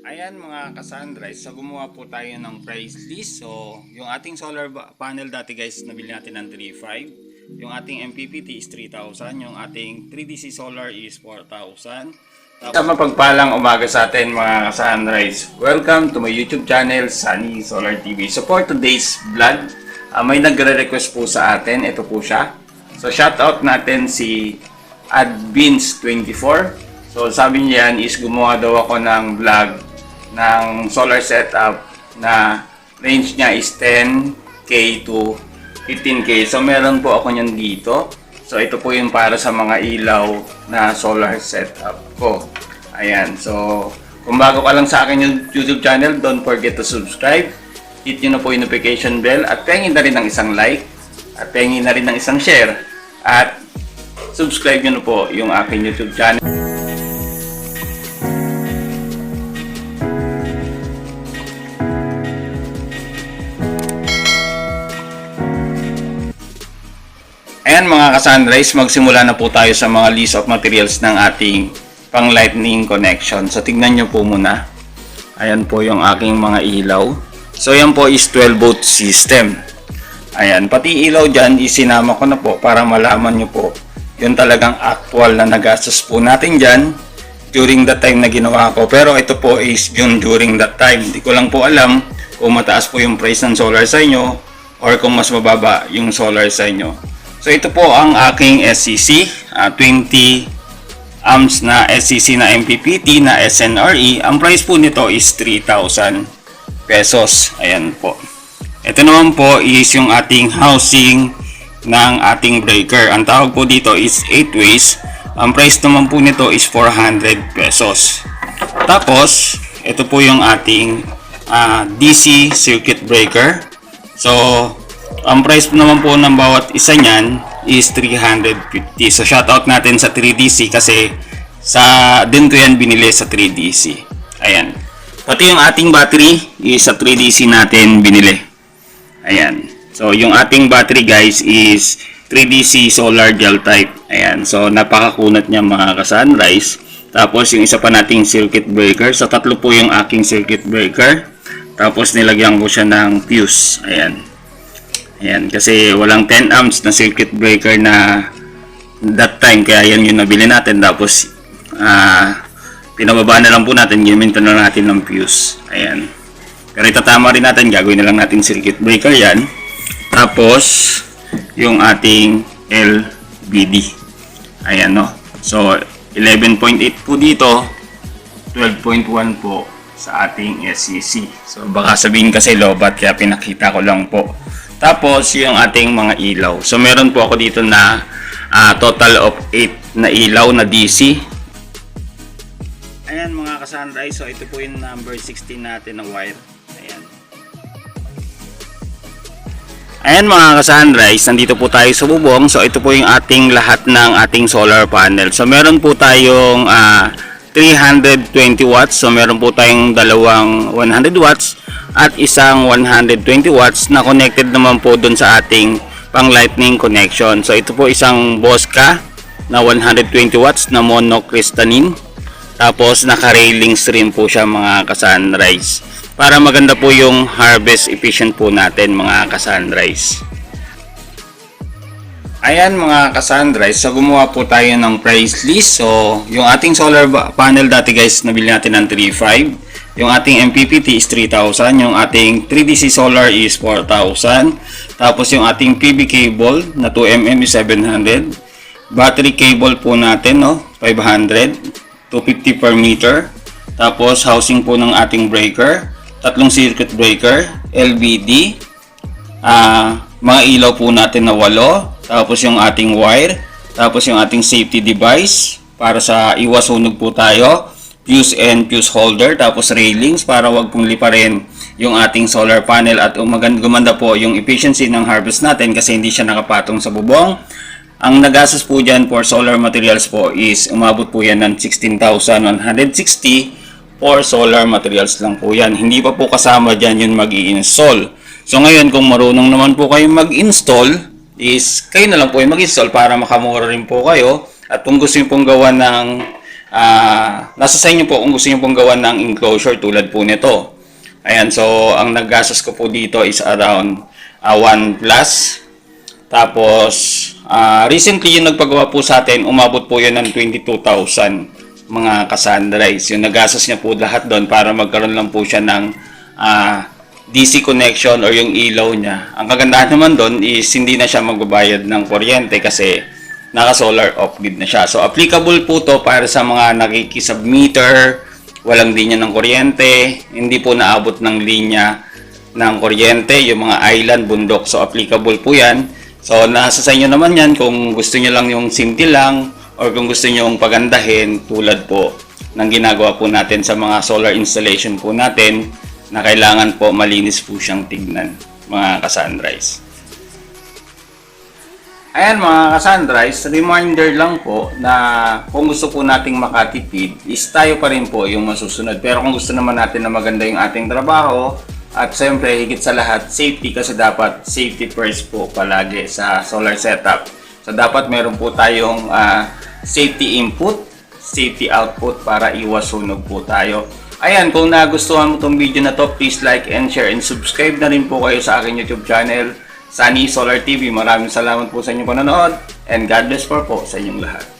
Ayan mga kasandra, so gumawa po tayo ng price list. So, yung ating solar panel dati guys, nabili natin ng 3,500. Yung ating MPPT is 3,000. Yung ating 3DC solar is 4,000. Sa mapagpalang umaga sa atin mga ka-sunrise. Welcome to my YouTube channel, Sunny Solar TV. So for today's vlog, may nagre-request po sa atin. Ito po siya. So shoutout natin si Advins24. So sabi niya yan is gumawa daw ako ng vlog ng solar setup na range niya is 10K to 15K. So meron po ako niyan dito. So ito po yung para sa mga ilaw na solar setup ko. Ayan. So kung bago ka lang sa akin yung YouTube channel, don't forget to subscribe. Hit nyo na po yung notification bell at pengin na rin ng isang like at pengin na rin ng isang share at subscribe nyo na po yung aking YouTube channel. Ayan mga ka-sunrise, magsimula na po tayo sa mga list of materials ng ating pang lightning connection. So tignan nyo po muna. Ayan po yung aking mga ilaw. So yan po is 12 volt system. Ayan, pati ilaw dyan isinama ko na po para malaman nyo po yung talagang actual na nagastos po natin dyan during that time na ginawa ko. Pero ito po is yun during that time. Hindi ko lang po alam kung mataas po yung price ng solar sa inyo or kung mas mababa yung solar sa inyo. So ito po ang aking SCC, 20 amps na SCC na MPPT na SNRE. Ang price po nito is 3,000 pesos. Ayan po. Ito naman po is yung ating housing ng ating breaker. Ang tawag po dito is 8 ways. Ang price naman po nito is 400 pesos. Tapos, ito po yung ating DC circuit breaker. So, ang price naman po ng bawat isa niyan is 350. So shoutout natin sa 3DC kasi din ko yan binili sa 3DC. Ayan. Pati yung ating battery is sa 3DC natin binili. Ayan. So yung ating battery guys is 3DC solar gel type. Ayan. So napakakunat niya mga ka-sunrise. Tapos yung isa pa nating circuit breaker. So tatlo po yung aking circuit breaker. Tapos nilagyan ko siya ng fuse. Ayan. Ayan, kasi walang 10 amps na circuit breaker na that time, kaya yan yung nabili natin. Tapos, pinababa na lang po natin, giminto na natin ng fuse. Ayan. Pero itatama rin natin, gagawin na lang natin circuit breaker yan. Tapos, yung ating LVD. Ayan, no. So, 11.8 po dito, 12.1 po sa ating SCC. So, baka sabihin kasi lobat, kaya pinakita ko lang po. Tapos, yung ating mga ilaw. So, meron po ako dito na total of 8 na ilaw na DC. Ayan mga ka-sunrise. So, ito po yung number 16 natin na wire. Ayan. Ayan mga ka-sunrise. Nandito po tayo sa bubong. So, ito po yung ating lahat ng ating solar panel. So, meron po tayong 320 watts. So, meron po tayong dalawang 100 watts. At isang 120 watts na connected naman po dun sa ating pang lightning connection. So ito po isang Bosca na 120 watts na monocrystalline. Tapos naka-railings rin po siya mga ka-sunrise. Para maganda po yung harvest efficient po natin mga ka-sunrise. Ayan mga ka-sunrise, so gumawa po tayo ng price list. So yung ating solar panel dati guys, nabili natin ng 3,500. Yung ating MPPT is 3,000. Yung ating 3DC solar is 4,000. Tapos yung ating PB cable na 2mm is 700. Battery cable po natin, no, 500. 250 per meter. Tapos housing po ng ating breaker. Tatlong circuit breaker. LVD. Mga ilaw po natin na 8. Tapos yung ating wire. Tapos yung ating safety device. Para sa iwas sunog po tayo. Fuse and fuse holder, tapos railings para wag pong liparin yung ating solar panel at gumanda po yung efficiency ng harvest natin kasi hindi siya nakapatong sa bubong. Ang nagastos po dyan for solar materials po is umabot po yan ng 16,160 for solar materials lang po yan. Hindi pa po kasama dyan yung mag-i-install. So ngayon kung marunong naman po kayo mag-install is kayo na lang po yung mag-install para makamura rin po kayo. At kung gusto nyo pong gawa ng nasa sa inyo po kung gusto nyo pong gawan ng enclosure tulad po nito. Ayan, so ang naggastos ko po dito is around 1 plus. Tapos, recently yung nagpagawa po sa atin, umabot po yun ng 22,000 mga ka-sunrise. Yung naggastos niya po lahat doon para magkaroon lang po siya ng DC connection or yung ilaw niya. Ang kagandahan naman doon is hindi na siya magbabayad ng kuryente kasi naka-solar off-grid na siya. So, applicable po to para sa mga nakikisubmeter, walang linya ng kuryente, hindi po naabot ng linya ng kuryente, yung mga island, bundok. So, applicable po yan. So, nasa sa inyo naman yan kung gusto nyo lang yung simple lang or kung gusto nyo yung pagandahin tulad po ng ginagawa po natin sa mga solar installation po natin na kailangan po malinis po siyang tignan, mga ka-sunrise. Ayan mga ka-sunrise, reminder lang po na kung gusto po nating makatipid is tayo pa rin po yung masusunod. Pero kung gusto naman natin na maganda yung ating trabaho at siyempre higit sa lahat safety kasi dapat safety first po palagi sa solar setup. So dapat meron po tayong safety input, safety output para iwas sunog po tayo. Ayan, kung nagustuhan mo itong video na to, please like and share and subscribe na rin po kayo sa aking YouTube channel, Sunny Solar TV. Maraming salamat po sa inyong panonood and God bless po sa inyong lahat.